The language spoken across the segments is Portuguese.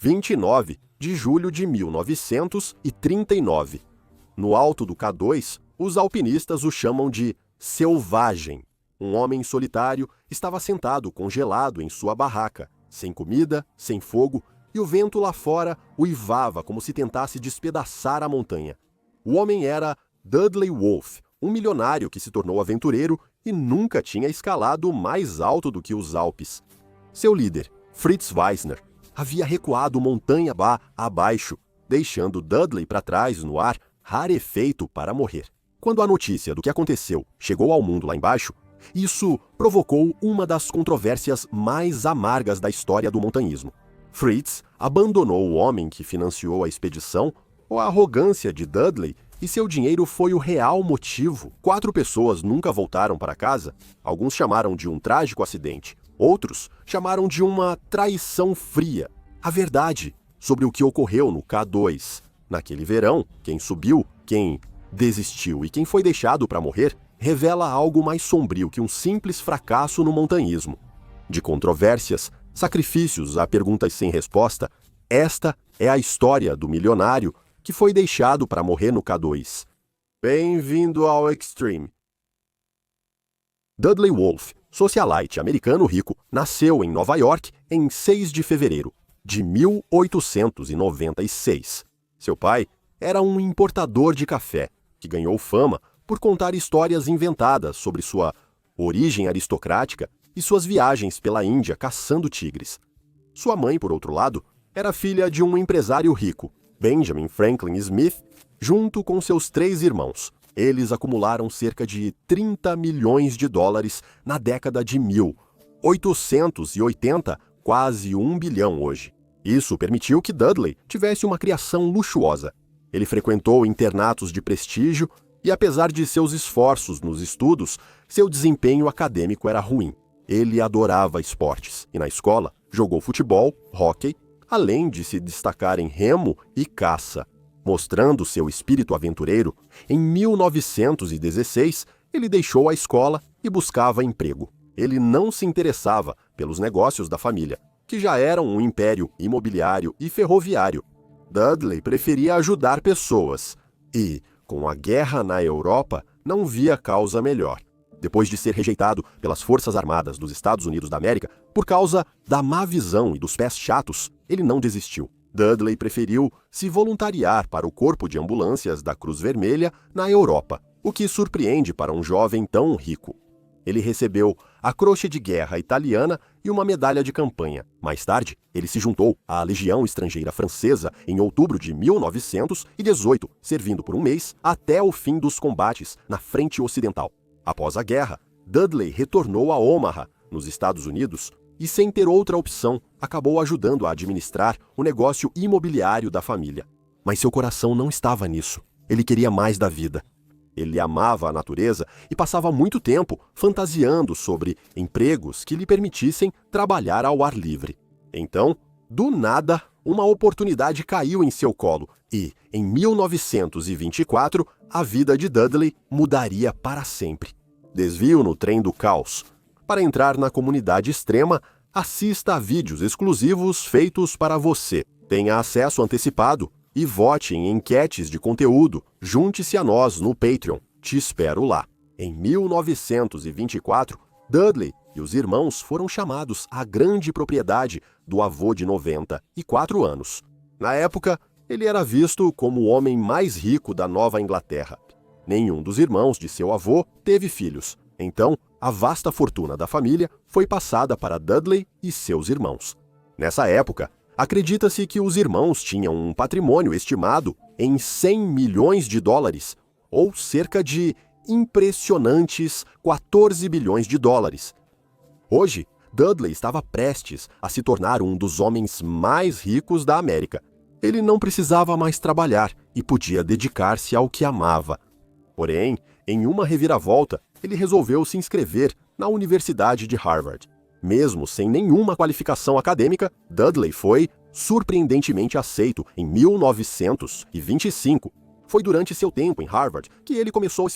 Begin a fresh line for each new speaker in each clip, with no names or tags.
29 de julho de 1939. No alto do K2, os alpinistas o chamam de Selvagem. Um homem solitário estava sentado congelado em sua barraca, sem comida, sem fogo, e o vento lá fora uivava como se tentasse despedaçar a montanha. O homem era Dudley Wolfe, um milionário que se tornou aventureiro e nunca tinha escalado mais alto do que os Alpes. Seu líder, Fritz Weisner, havia recuado montanha abaixo, deixando Dudley para trás no ar, rarefeito para morrer. Quando a notícia do que aconteceu chegou ao mundo lá embaixo, isso provocou uma das controvérsias mais amargas da história do montanhismo. Fritz abandonou o homem que financiou a expedição, ou a arrogância de Dudley, e seu dinheiro foi o real motivo. 4 pessoas nunca voltaram para casa. Alguns chamaram de um trágico acidente. Outros chamaram de uma traição fria. A verdade sobre o que ocorreu no K2 naquele verão, quem subiu, quem desistiu e quem foi deixado para morrer, revela algo mais sombrio que um simples fracasso no montanhismo. De controvérsias, sacrifícios a perguntas sem resposta, esta é a história do milionário que foi deixado para morrer no K2. Bem-vindo ao Extreme. Dudley Wolfe, socialite americano rico, nasceu em Nova York em 6 de fevereiro de 1896. Seu pai era um importador de café, que ganhou fama por contar histórias inventadas sobre sua origem aristocrática e suas viagens pela Índia caçando tigres. Sua mãe, por outro lado, era filha de um empresário rico, Benjamin Franklin Smith, junto com seus 3 irmãos. Eles acumularam cerca de 30 milhões de dólares na década de 1880, quase 1 bilhão hoje. Isso permitiu que Dudley tivesse uma criação luxuosa. Ele frequentou internatos de prestígio e, apesar de seus esforços nos estudos, seu desempenho acadêmico era ruim. Ele adorava esportes e, na escola, jogou futebol, hóquei, além de se destacar em remo e caça. Mostrando seu espírito aventureiro, em 1916, ele deixou a escola e buscava emprego. Ele não se interessava pelos negócios da família, que já eram um império imobiliário e ferroviário. Dudley preferia ajudar pessoas e, com a guerra na Europa, não via causa melhor. Depois de ser rejeitado pelas Forças Armadas dos Estados Unidos da América por causa da má visão e dos pés chatos, ele não desistiu. Dudley preferiu se voluntariar para o Corpo de Ambulâncias da Cruz Vermelha na Europa, o que surpreende para um jovem tão rico. Ele recebeu a Croce de Guerra italiana e uma medalha de campanha. Mais tarde, ele se juntou à Legião Estrangeira Francesa em outubro de 1918, servindo por um mês até o fim dos combates na Frente Ocidental. Após a guerra, Dudley retornou a Omaha, nos Estados Unidos, e sem ter outra opção, acabou ajudando a administrar o negócio imobiliário da família. Mas seu coração não estava nisso. Ele queria mais da vida. Ele amava a natureza e passava muito tempo fantasiando sobre empregos que lhe permitissem trabalhar ao ar livre. Então, do nada, uma oportunidade caiu em seu colo e, em 1924, a vida de Dudley mudaria para sempre. Desvio no trem do caos. Para entrar na comunidade extrema, assista a vídeos exclusivos feitos para você. Tenha acesso antecipado e vote em enquetes de conteúdo. Junte-se a nós no Patreon. Te espero lá. Em 1924, Dudley e os irmãos foram chamados à grande propriedade do avô de 94 anos. Na época, ele era visto como o homem mais rico da Nova Inglaterra. Nenhum dos irmãos de seu avô teve filhos. Então, a vasta fortuna da família foi passada para Dudley e seus irmãos. Nessa época, acredita-se que os irmãos tinham um patrimônio estimado em 100 milhões de dólares, ou cerca de impressionantes 14 bilhões de dólares. Hoje, Dudley estava prestes a se tornar um dos homens mais ricos da América. Ele não precisava mais trabalhar e podia dedicar-se ao que amava. Porém, em uma reviravolta, ele resolveu se inscrever na Universidade de Harvard. Mesmo sem nenhuma qualificação acadêmica, Dudley foi surpreendentemente aceito em 1925. Foi durante seu tempo em Harvard que ele começou a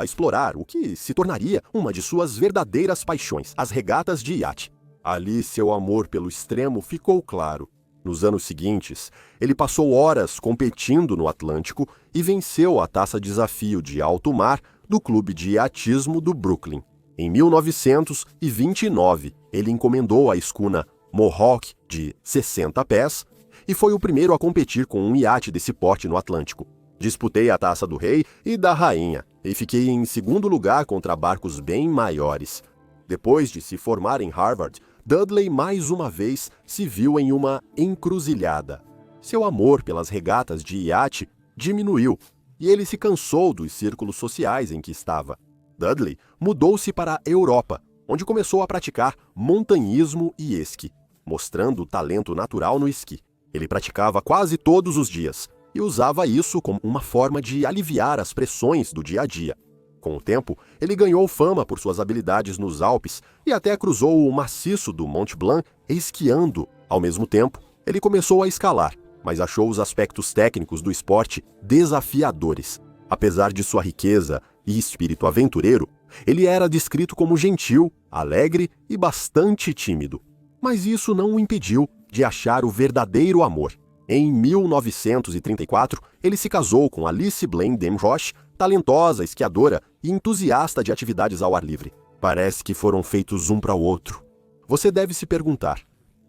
explorar o que se tornaria uma de suas verdadeiras paixões, as regatas de iate. Ali seu amor pelo extremo ficou claro. Nos anos seguintes, ele passou horas competindo no Atlântico e venceu a taça desafio de alto mar do clube de iatismo do Brooklyn. Em 1929, ele encomendou a escuna Mohawk de 60 pés e foi o primeiro a competir com um iate desse porte no Atlântico. Disputei a taça do rei e da rainha e fiquei em segundo lugar contra barcos bem maiores. Depois de se formar em Harvard, Dudley mais uma vez se viu em uma encruzilhada. Seu amor pelas regatas de iate diminuiu e ele se cansou dos círculos sociais em que estava. Dudley mudou-se para a Europa, onde começou a praticar montanhismo e esqui, mostrando talento natural no esqui. Ele praticava quase todos os dias e usava isso como uma forma de aliviar as pressões do dia a dia. Com o tempo, ele ganhou fama por suas habilidades nos Alpes e até cruzou o maciço do Mont Blanc esquiando. Ao mesmo tempo, ele começou a escalar, mas achou os aspectos técnicos do esporte desafiadores. Apesar de sua riqueza e espírito aventureiro, ele era descrito como gentil, alegre e bastante tímido. Mas isso não o impediu de achar o verdadeiro amor. Em 1934, ele se casou com Alice Blaine Demroche, talentosa, esquiadora e entusiasta de atividades ao ar livre. Parece que foram feitos um para o outro. Você deve se perguntar,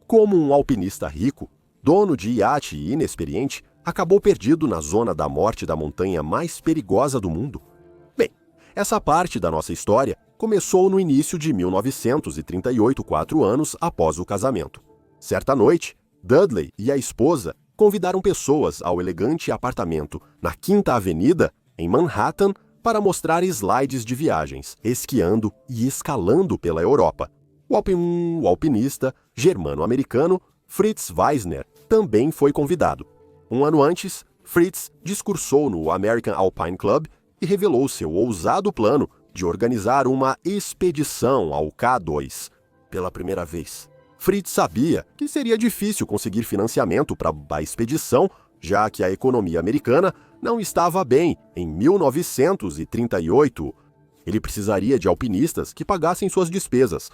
como um alpinista rico, dono de iate e inexperiente, acabou perdido na zona da morte da montanha mais perigosa do mundo? Bem, essa parte da nossa história começou no início de 1938, 4 anos após o casamento. Certa noite, Dudley e a esposa convidaram pessoas ao elegante apartamento na Quinta Avenida, em Manhattan, para mostrar slides de viagens, esquiando e escalando pela Europa. O alpinista germano-americano Fritz Weisner também foi convidado. Um ano antes, Fritz discursou no American Alpine Club e revelou seu ousado plano de organizar uma expedição ao K2. Pela primeira vez, Fritz sabia que seria difícil conseguir financiamento para a expedição, já que a economia americana não estava bem em 1938. Ele precisaria de alpinistas que pagassem suas despesas.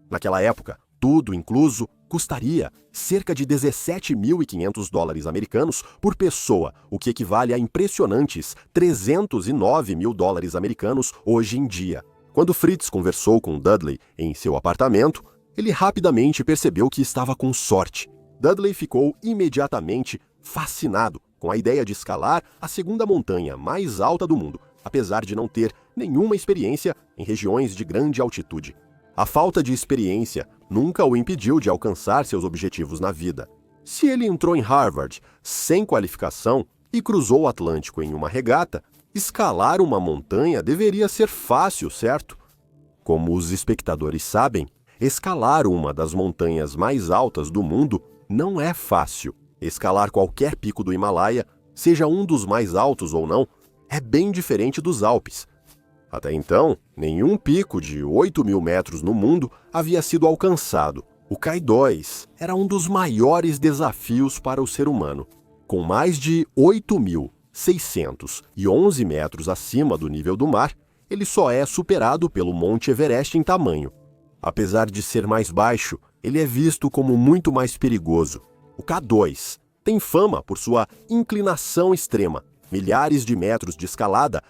Naquela época, tudo incluso custaria cerca de $17.500 americanos por pessoa, o que equivale a impressionantes $309 mil americanos hoje em dia. Quando Fritz conversou com Dudley em seu apartamento, ele rapidamente percebeu que estava com sorte. Dudley ficou imediatamente fascinado com a ideia de escalar a segunda montanha mais alta do mundo, apesar de não ter nenhuma experiência em regiões de grande altitude. A falta de experiência nunca o impediu de alcançar seus objetivos na vida. Se ele entrou em Harvard sem qualificação e cruzou o Atlântico em uma regata, escalar uma montanha deveria ser fácil, certo? Como os espectadores sabem, escalar uma das montanhas mais altas do mundo não é fácil. Escalar qualquer pico do Himalaia, seja um dos mais altos ou não, é bem diferente dos Alpes. Até então, nenhum pico de 8.000 metros no mundo havia sido alcançado. O K2 era um dos maiores desafios para o ser humano. Com mais de 8.611 metros acima do nível do mar, ele só é superado pelo Monte Everest em tamanho. Apesar de ser mais baixo, ele é visto como muito mais perigoso. O K2 tem fama por sua inclinação extrema, milhares de metros de escalada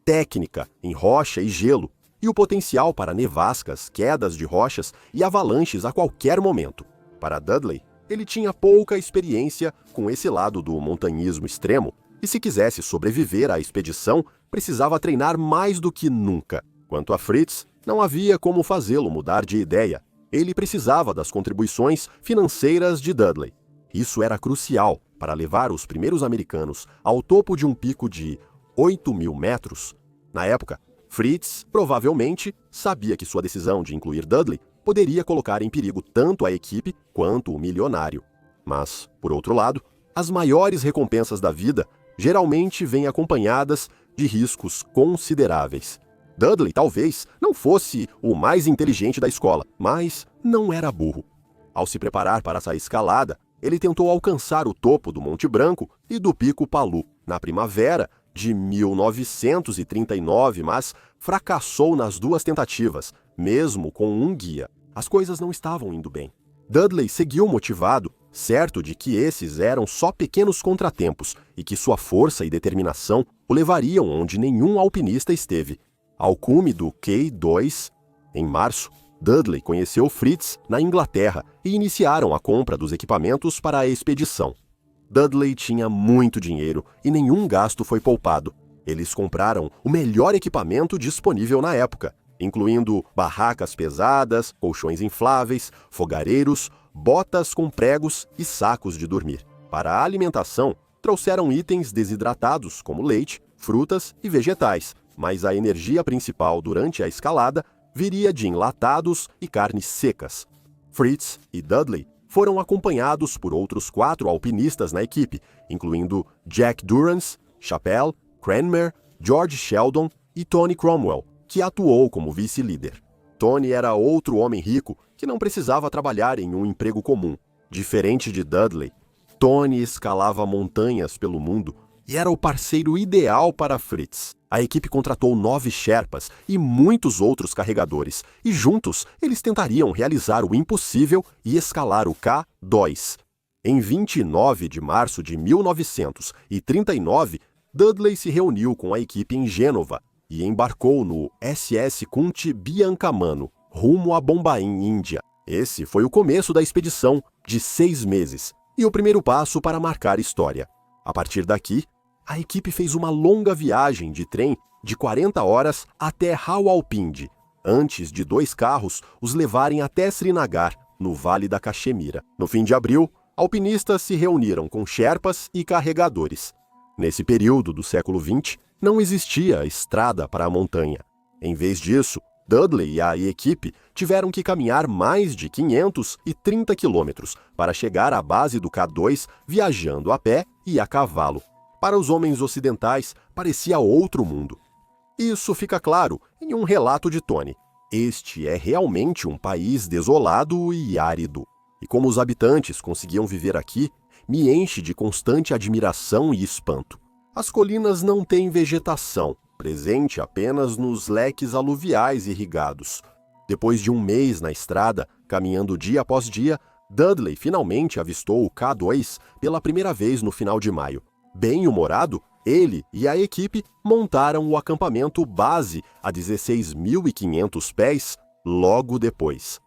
técnica em rocha e gelo, e o potencial para nevascas, quedas de rochas e avalanches a qualquer momento. Para Dudley, ele tinha pouca experiência com esse lado do montanhismo extremo, e se quisesse sobreviver à expedição, precisava treinar mais do que nunca. Quanto a Fritz, não havia como fazê-lo mudar de ideia. Ele precisava das contribuições financeiras de Dudley. Isso era crucial para levar os primeiros americanos ao topo de um pico de 8.000 metros. Na época, Fritz provavelmente sabia que sua decisão de incluir Dudley poderia colocar em perigo tanto a equipe quanto o milionário. Mas, por outro lado, as maiores recompensas da vida geralmente vêm acompanhadas de riscos consideráveis. Dudley talvez não fosse o mais inteligente da escola, mas não era burro. Ao se preparar para essa escalada, ele tentou alcançar o topo do Monte Branco e do Pico Palu na primavera de 1939, mas fracassou nas duas tentativas, mesmo com um guia. As coisas não estavam indo bem. Dudley seguiu motivado certo de que esses eram só pequenos contratempos e que sua força e determinação o levariam onde nenhum alpinista esteve, ao cume do K2. Em março, Dudley conheceu Fritz na Inglaterra e iniciaram a compra dos equipamentos para a expedição. Dudley tinha muito dinheiro e nenhum gasto foi poupado. Eles compraram o melhor equipamento disponível na época, incluindo barracas pesadas, colchões infláveis, fogareiros, botas com pregos e sacos de dormir. Para a alimentação, trouxeram itens desidratados como leite, frutas e vegetais, mas a energia principal durante a escalada viria de enlatados e carnes secas. Fritz e Dudley foram acompanhados por outros 4 alpinistas na equipe, incluindo Jack Durrance, Chappell, Cranmer, George Sheldon e Tony Cromwell, que atuou como vice-líder. Tony era outro homem rico que não precisava trabalhar em um emprego comum. Diferente de Dudley, Tony escalava montanhas pelo mundo e era o parceiro ideal para Fritz. A equipe contratou 9 Sherpas e muitos outros carregadores, e juntos eles tentariam realizar o impossível e escalar o K2. Em 29 de março de 1939, Dudley se reuniu com a equipe em Gênova e embarcou no SS Kunti Biancamano, rumo a Bombaim, Índia. Esse foi o começo da expedição, de 6 meses, e o primeiro passo para marcar história. A partir daqui, a equipe fez uma longa viagem de trem de 40 horas até Rawalpindi, antes de 2 carros os levarem até Srinagar, no Vale da Caxemira. No fim de abril, alpinistas se reuniram com Sherpas e carregadores. Nesse período do século XX, não existia estrada para a montanha. Em vez disso, Dudley e a equipe tiveram que caminhar mais de 530 quilômetros para chegar à base do K2 viajando a pé e a cavalo. Para os homens ocidentais, parecia outro mundo. Isso fica claro em um relato de Tony. Este é realmente um país desolado e árido. E como os habitantes conseguiam viver aqui, me enche de constante admiração e espanto. As colinas não têm vegetação, presente apenas nos leques aluviais irrigados. Depois de um mês na estrada, caminhando dia após dia, Dudley finalmente avistou o K2 pela primeira vez no final de maio. Bem-humorado, ele e a equipe montaram o acampamento base a 16.500 pés logo depois.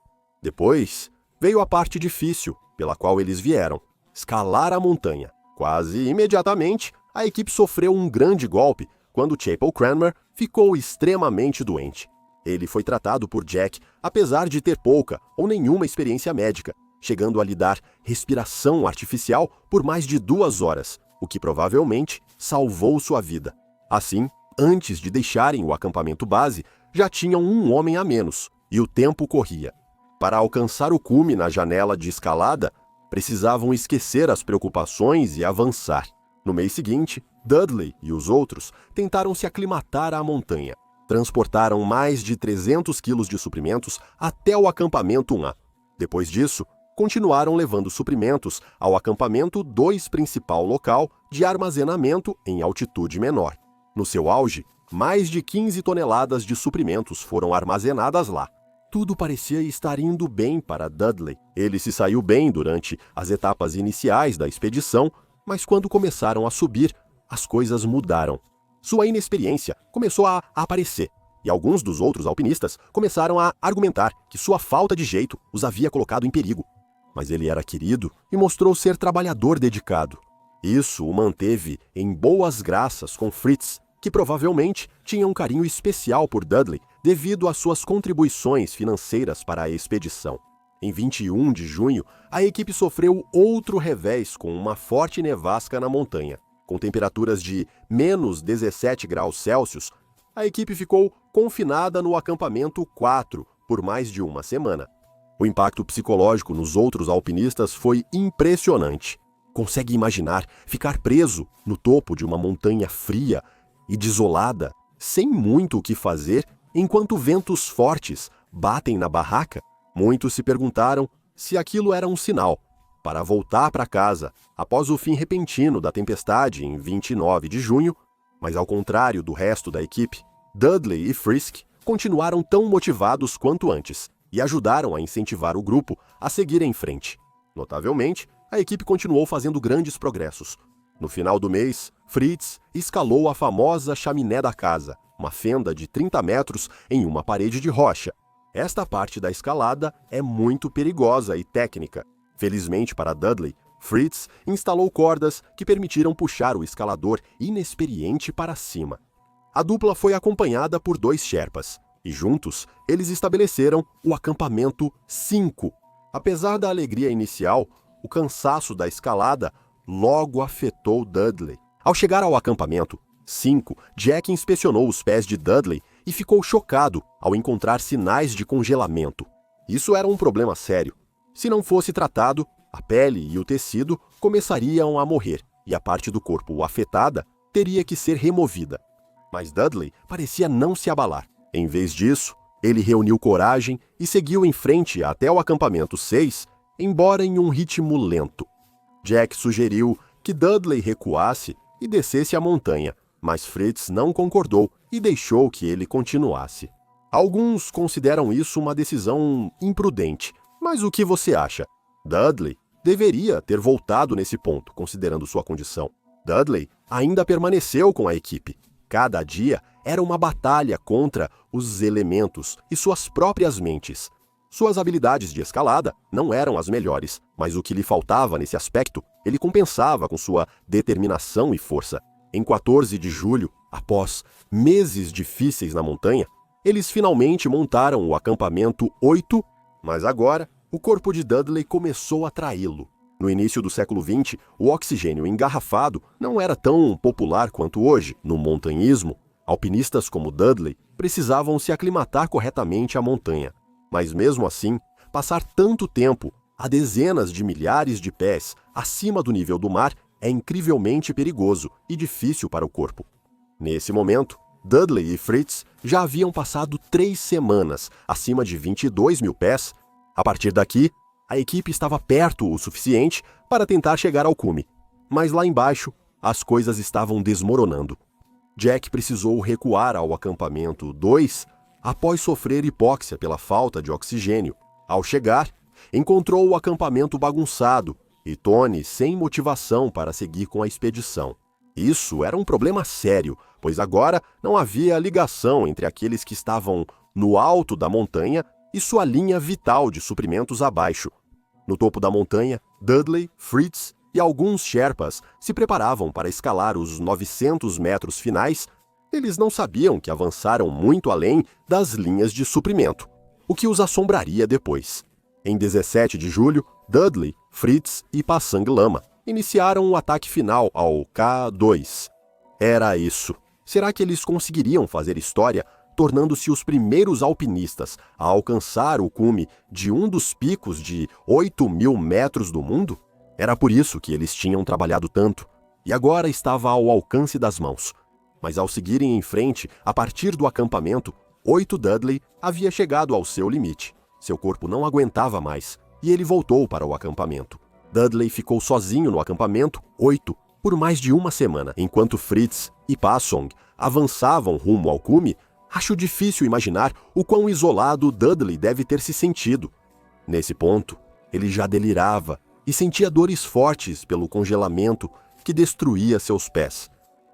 Depois, veio a parte difícil pela qual eles vieram, escalar a montanha. Quase imediatamente, a equipe sofreu um grande golpe quando Chappell Cranmer ficou extremamente doente. Ele foi tratado por Jack, apesar de ter pouca ou nenhuma experiência médica, chegando a lhe dar respiração artificial por mais de 2 horas, o que provavelmente salvou sua vida. Assim, antes de deixarem o acampamento base, já tinham um homem a menos, e o tempo corria. Para alcançar o cume na janela de escalada, precisavam esquecer as preocupações e avançar. No mês seguinte, Dudley e os outros tentaram se aclimatar à montanha. Transportaram mais de 300 quilos de suprimentos até o acampamento 1A. Depois disso, continuaram levando suprimentos ao acampamento 2 principal local de armazenamento em altitude menor. No seu auge, mais de 15 toneladas de suprimentos foram armazenadas lá. Tudo parecia estar indo bem para Dudley. Ele se saiu bem durante as etapas iniciais da expedição, mas quando começaram a subir, as coisas mudaram. Sua inexperiência começou a aparecer, e alguns dos outros alpinistas começaram a argumentar que sua falta de jeito os havia colocado em perigo. Mas ele era querido e mostrou ser trabalhador dedicado. Isso o manteve em boas graças com Fritz, que provavelmente tinha um carinho especial por Dudley devido às suas contribuições financeiras para a expedição. Em 21 de junho, a equipe sofreu outro revés com uma forte nevasca na montanha. Com temperaturas de menos 17 graus Celsius, a equipe ficou confinada no acampamento 4 por mais de uma semana. O impacto psicológico nos outros alpinistas foi impressionante. Consegue imaginar ficar preso no topo de uma montanha fria e desolada, sem muito o que fazer, enquanto ventos fortes batem na barraca? Muitos se perguntaram se aquilo era um sinal para voltar para casa após o fim repentino da tempestade em 29 de junho, mas ao contrário do resto da equipe, Dudley e Frisk continuaram tão motivados quanto antes e ajudaram a incentivar o grupo a seguir em frente. Notavelmente, a equipe continuou fazendo grandes progressos. No final do mês, Fritz escalou a famosa chaminé da casa, uma fenda de 30 metros em uma parede de rocha. Esta parte da escalada é muito perigosa e técnica. Felizmente para Dudley, Fritz instalou cordas que permitiram puxar o escalador inexperiente para cima. A dupla foi acompanhada por 2 Sherpas, e juntos eles estabeleceram o acampamento 5. Apesar da alegria inicial, o cansaço da escalada logo afetou Dudley. Ao chegar ao acampamento 5, Jack inspecionou os pés de Dudley e ficou chocado ao encontrar sinais de congelamento. Isso era um problema sério. Se não fosse tratado, a pele e o tecido começariam a morrer, e a parte do corpo afetada teria que ser removida. Mas Dudley parecia não se abalar. Em vez disso, ele reuniu coragem e seguiu em frente até o acampamento 6, embora em um ritmo lento. Jack sugeriu que Dudley recuasse e descesse a montanha, mas Fritz não concordou e deixou que ele continuasse. Alguns consideram isso uma decisão imprudente, mas o que você acha? Dudley deveria ter voltado nesse ponto, considerando sua condição. Dudley ainda permaneceu com a equipe. Cada dia era uma batalha contra os elementos e suas próprias mentes. Suas habilidades de escalada não eram as melhores, mas o que lhe faltava nesse aspecto, ele compensava com sua determinação e força. Em 14 de julho, após meses difíceis na montanha, eles finalmente montaram o acampamento 8, mas agora o corpo de Dudley começou a traí-lo. No início do século XX, o oxigênio engarrafado não era tão popular quanto hoje. No montanhismo, alpinistas como Dudley precisavam se aclimatar corretamente à montanha. Mas mesmo assim, passar tanto tempo a dezenas de milhares de pés acima do nível do mar é incrivelmente perigoso e difícil para o corpo. Nesse momento, Dudley e Fritz já haviam passado 3 semanas acima de 22 mil pés. A partir daqui, a equipe estava perto o suficiente para tentar chegar ao cume. Mas lá embaixo, as coisas estavam desmoronando. Jack precisou recuar ao acampamento 2 após sofrer hipóxia pela falta de oxigênio. Ao chegar, encontrou o acampamento bagunçado e Tony sem motivação para seguir com a expedição. Isso era um problema sério, pois agora não havia ligação entre aqueles que estavam no alto da montanha e sua linha vital de suprimentos abaixo. No topo da montanha, Dudley, Fritz e alguns Sherpas se preparavam para escalar os 900 metros finais. Eles não sabiam que avançaram muito além das linhas de suprimento, o que os assombraria depois. Em 17 de julho, Dudley, Fritz e Pasang Lama iniciaram o ataque final ao K2. Era isso. Será que eles conseguiriam fazer história, tornando-se os primeiros alpinistas a alcançar o cume de um dos picos de 8.000 metros do mundo? Era por isso que eles tinham trabalhado tanto, e agora estava ao alcance das mãos. Mas ao seguirem em frente, a partir do acampamento 8, Dudley havia chegado ao seu limite. Seu corpo não aguentava mais, e ele voltou para o acampamento. Dudley ficou sozinho no acampamento 8 por mais de uma semana, enquanto Fritz e Pasong avançavam rumo ao cume. Acho difícil imaginar o quão isolado Dudley deve ter se sentido. Nesse ponto, ele já delirava e sentia dores fortes pelo congelamento que destruía seus pés.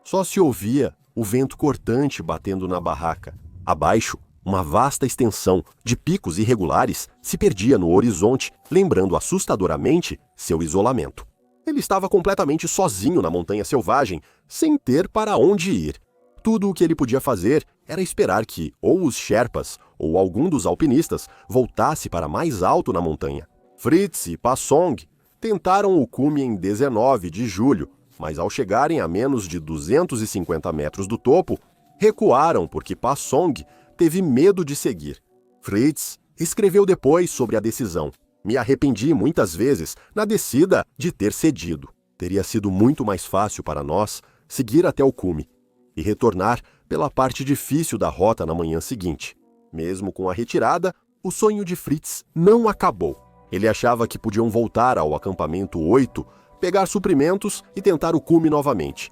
Só se ouvia o vento cortante batendo na barraca. Abaixo, uma vasta extensão de picos irregulares se perdia no horizonte, lembrando assustadoramente seu isolamento. Ele estava completamente sozinho na montanha selvagem, sem ter para onde ir. Tudo o que ele podia fazer era esperar que ou os Sherpas ou algum dos alpinistas voltasse para mais alto na montanha. Fritz e Pasong tentaram o cume em 19 de julho, mas ao chegarem a menos de 250 metros do topo, recuaram porque Pasong teve medo de seguir. Fritz escreveu depois sobre a decisão: "Me arrependi muitas vezes na descida de ter cedido. Teria sido muito mais fácil para nós seguir até o cume e retornar pela parte difícil da rota na manhã seguinte." Mesmo com a retirada, o sonho de Fritz não acabou. Ele achava que podiam voltar ao acampamento 8, pegar suprimentos e tentar o cume novamente.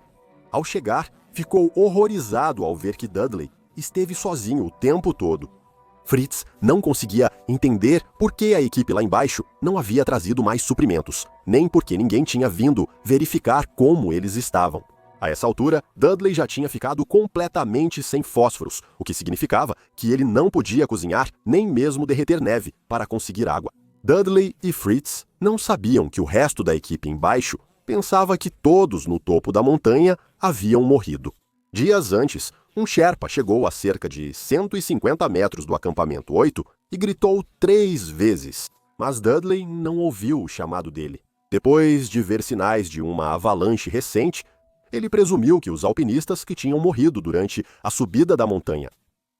Ao chegar, ficou horrorizado ao ver que Dudley esteve sozinho o tempo todo. Fritz não conseguia entender por que a equipe lá embaixo não havia trazido mais suprimentos, nem porque ninguém tinha vindo verificar como eles estavam. A essa altura, Dudley já tinha ficado completamente sem fósforos, o que significava que ele não podia cozinhar nem mesmo derreter neve para conseguir água. Dudley e Fritz não sabiam que o resto da equipe embaixo pensava que todos no topo da montanha haviam morrido. Dias antes, um Sherpa chegou a cerca de 150 metros do acampamento 8 e gritou 3 vezes, mas Dudley não ouviu o chamado dele. Depois de ver sinais de uma avalanche recente, ele presumiu que os alpinistas que tinham morrido durante a subida da montanha.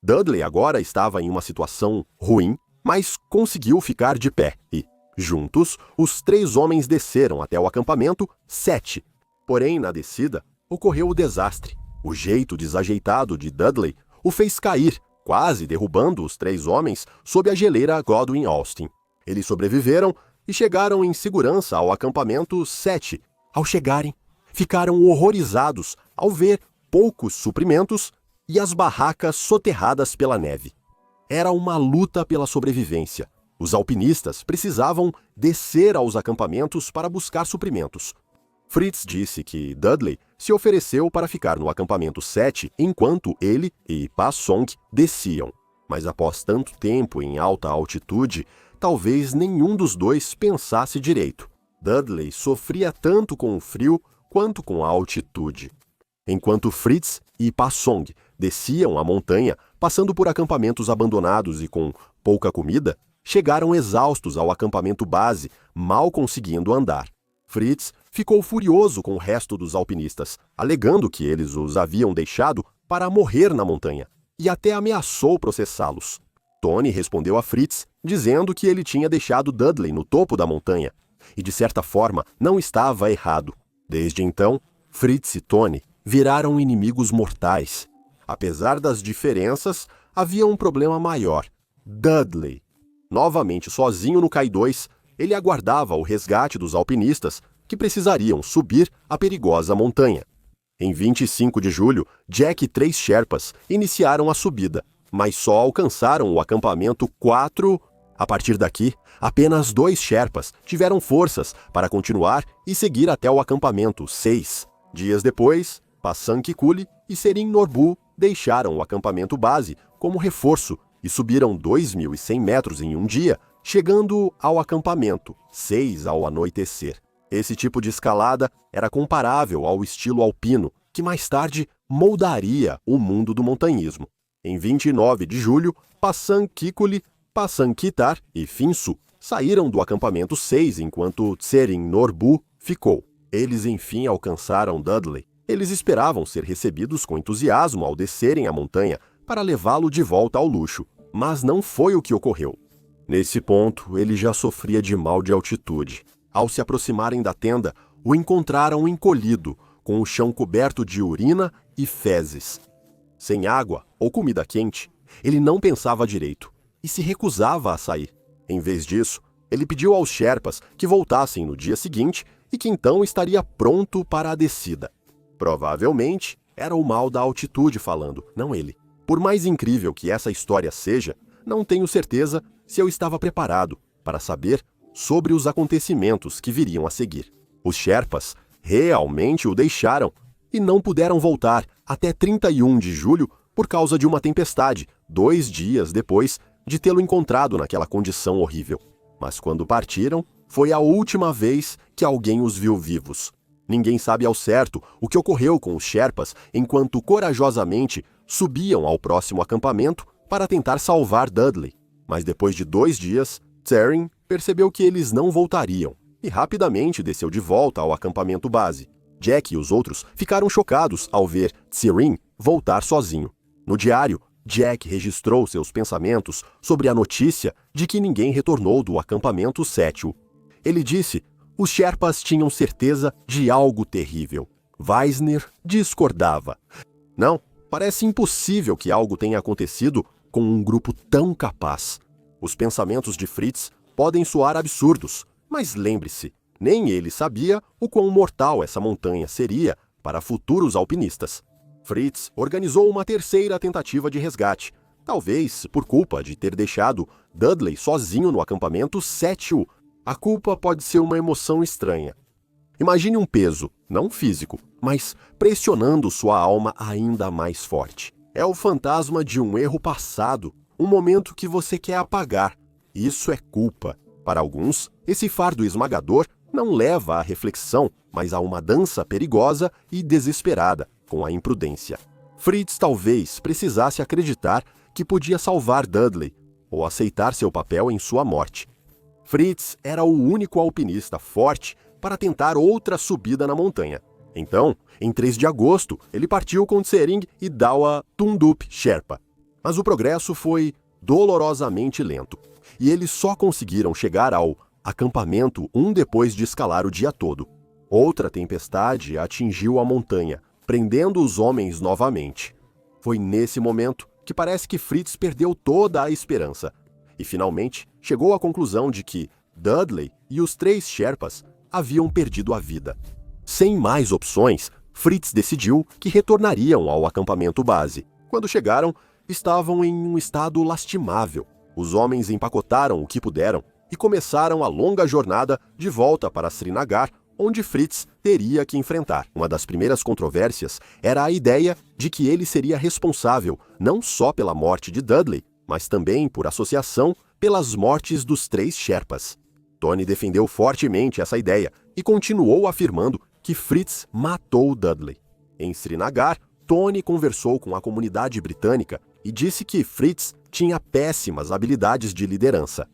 Dudley agora estava em uma situação ruim, mas conseguiu ficar de pé e, juntos, os 3 homens desceram até o acampamento 7. Porém, na descida, ocorreu o desastre. O jeito desajeitado de Dudley o fez cair, quase derrubando os 3 homens sob a geleira Godwin Austen. Eles sobreviveram e chegaram em segurança ao acampamento 7. Ao chegarem, ficaram horrorizados ao ver poucos suprimentos e as barracas soterradas pela neve. Era uma luta pela sobrevivência. Os alpinistas precisavam descer aos acampamentos para buscar suprimentos. Fritz disse que Dudley se ofereceu para ficar no acampamento 7 enquanto ele e Pa Song desciam. Mas após tanto tempo em alta altitude, talvez nenhum dos dois pensasse direito. Dudley sofria tanto com o frio quanto com a altitude. Enquanto Fritz e Pa Song desciam a montanha, passando por acampamentos abandonados e com pouca comida, chegaram exaustos ao acampamento base, mal conseguindo andar. Fritz ficou furioso com o resto dos alpinistas, alegando que eles os haviam deixado para morrer na montanha, e até ameaçou processá-los. Tony respondeu a Fritz, dizendo que ele tinha deixado Dudley no topo da montanha, e de certa forma não estava errado. Desde então, Fritz e Tony viraram inimigos mortais. Apesar das diferenças, havia um problema maior. Dudley. Novamente sozinho no K2, ele aguardava o resgate dos alpinistas que precisariam subir a perigosa montanha. Em 25 de julho, Jack e 3 Sherpas iniciaram a subida, mas só alcançaram o acampamento 4. A partir daqui, apenas 2 Sherpas tiveram forças para continuar e seguir até o acampamento 6. Dias depois, Passan Kikuli e Serin Norbu deixaram o acampamento base como reforço e subiram 2.100 metros em um dia, chegando ao acampamento 6 ao anoitecer. Esse tipo de escalada era comparável ao estilo alpino, que mais tarde moldaria o mundo do montanhismo. Em 29 de julho, Passan Kikuli, Passan Kitar e Finsu saíram do acampamento 6 enquanto Serin Norbu ficou. Eles enfim alcançaram Dudley. Eles esperavam ser recebidos com entusiasmo ao descerem a montanha para levá-lo de volta ao luxo, mas não foi o que ocorreu. Nesse ponto, ele já sofria de mal de altitude. Ao se aproximarem da tenda, o encontraram encolhido, com o chão coberto de urina e fezes. Sem água ou comida quente, ele não pensava direito e se recusava a sair. Em vez disso, ele pediu aos Sherpas que voltassem no dia seguinte e que então estaria pronto para a descida. Provavelmente, era o mal da altitude falando, não ele. Por mais incrível que essa história seja, não tenho certeza se eu estava preparado para saber sobre os acontecimentos que viriam a seguir. Os Sherpas realmente o deixaram e não puderam voltar até 31 de julho por causa de uma tempestade, 2 dias depois de tê-lo encontrado naquela condição horrível. Mas quando partiram, foi a última vez que alguém os viu vivos. Ninguém sabe ao certo o que ocorreu com os Sherpas enquanto corajosamente subiam ao próximo acampamento para tentar salvar Dudley. Mas depois de 2 dias, Tserin percebeu que eles não voltariam e rapidamente desceu de volta ao acampamento base. Jack e os outros ficaram chocados ao ver Tserin voltar sozinho. No diário, Jack registrou seus pensamentos sobre a notícia de que ninguém retornou do acampamento 7. Ele disse: os Sherpas tinham certeza de algo terrível. Weisner discordava. Não, parece impossível que algo tenha acontecido com um grupo tão capaz. Os pensamentos de Fritz podem soar absurdos, mas lembre-se, nem ele sabia o quão mortal essa montanha seria para futuros alpinistas. Fritz organizou uma terceira tentativa de resgate, Talvez por culpa de ter deixado Dudley sozinho no acampamento Sétil. A culpa pode ser uma emoção estranha. Imagine um peso, não físico, mas pressionando sua alma ainda mais forte. É o fantasma de um erro passado, um momento que você quer apagar. Isso é culpa. Para alguns, esse fardo esmagador não leva à reflexão, mas a uma dança perigosa e desesperada com a imprudência. Fritz talvez precisasse acreditar que podia salvar Dudley ou aceitar seu papel em sua morte. Fritz era o único alpinista forte para tentar outra subida na montanha. Então, em 3 de agosto, ele partiu com Tsering e Dawa Tundup Sherpa. Mas o progresso foi dolorosamente lento, e eles só conseguiram chegar ao acampamento depois de escalar o dia todo. Outra tempestade atingiu a montanha, prendendo os homens novamente. Foi nesse momento que parece que Fritz perdeu toda a esperança, e finalmente chegou à conclusão de que Dudley e os 3 Sherpas haviam perdido a vida. Sem mais opções, Fritz decidiu que retornariam ao acampamento base. Quando chegaram, estavam em um estado lastimável. Os homens empacotaram o que puderam e começaram a longa jornada de volta para Srinagar, onde Fritz teria que enfrentar. Uma das primeiras controvérsias era a ideia de que ele seria responsável não só pela morte de Dudley, mas também por associação pelas mortes dos 3 Sherpas. Tony defendeu fortemente essa ideia e continuou afirmando que Fritz matou Dudley. Em Srinagar, Tony conversou com a comunidade britânica e disse que Fritz tinha péssimas habilidades de liderança.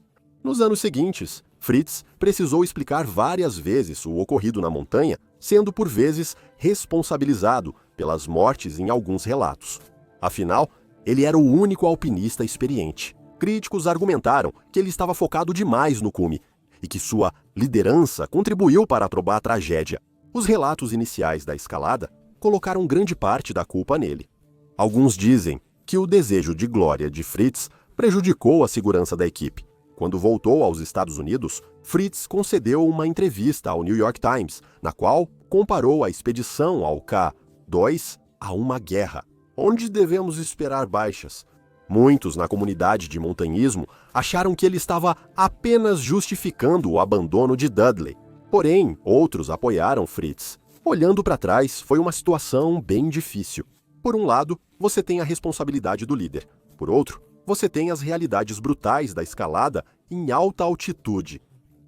Nos anos seguintes, Fritz precisou explicar várias vezes o ocorrido na montanha, sendo por vezes responsabilizado pelas mortes em alguns relatos. Afinal, ele era o único alpinista experiente. Críticos argumentaram que ele estava focado demais no cume e que sua liderança contribuiu para aprovar a tragédia. Os relatos iniciais da escalada colocaram grande parte da culpa nele. Alguns dizem que o desejo de glória de Fritz prejudicou a segurança da equipe. Quando voltou aos Estados Unidos, Fritz concedeu uma entrevista ao New York Times, na qual comparou a expedição ao K2 a uma guerra, onde devemos esperar baixas. Muitos na comunidade de montanhismo acharam que ele estava apenas justificando o abandono de Dudley. Porém, outros apoiaram Fritz. Olhando para trás, foi uma situação bem difícil. Por um lado, você tem a responsabilidade do líder. Por outro, você tem as realidades brutais da escalada em alta altitude.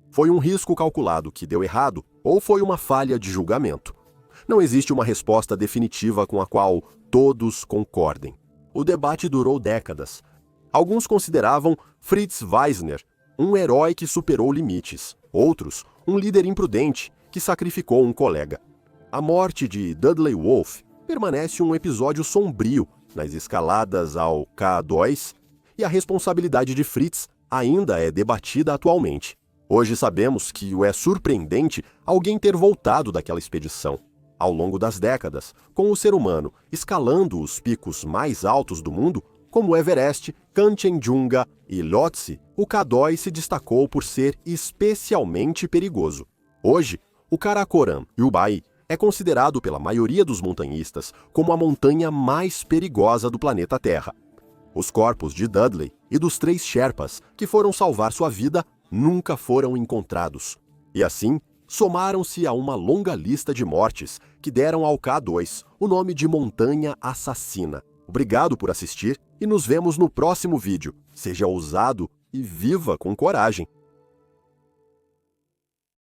Foi um risco calculado que deu errado ou foi uma falha de julgamento? Não existe uma resposta definitiva com a qual todos concordem. O debate durou décadas. Alguns consideravam Fritz Weisner um herói que superou limites. Outros, um líder imprudente que sacrificou um colega. A morte de Dudley Wolfe permanece um episódio sombrio nas escaladas ao K2 e a responsabilidade de Fritz ainda é debatida atualmente. Hoje sabemos que é surpreendente alguém ter voltado daquela expedição. Ao longo das décadas, com o ser humano escalando os picos mais altos do mundo, como o Everest, Kanchenjunga e Lhotse, o K2 se destacou por ser especialmente perigoso. Hoje, o Karakoram e o Bai é considerado pela maioria dos montanhistas como a montanha mais perigosa do planeta Terra. Os corpos de Dudley e dos 3 Sherpas que foram salvar sua vida nunca foram encontrados. E assim, somaram-se a uma longa lista de mortes que deram ao K2 o nome de Montanha Assassina. Obrigado por assistir e nos vemos no próximo vídeo. Seja ousado e viva com coragem!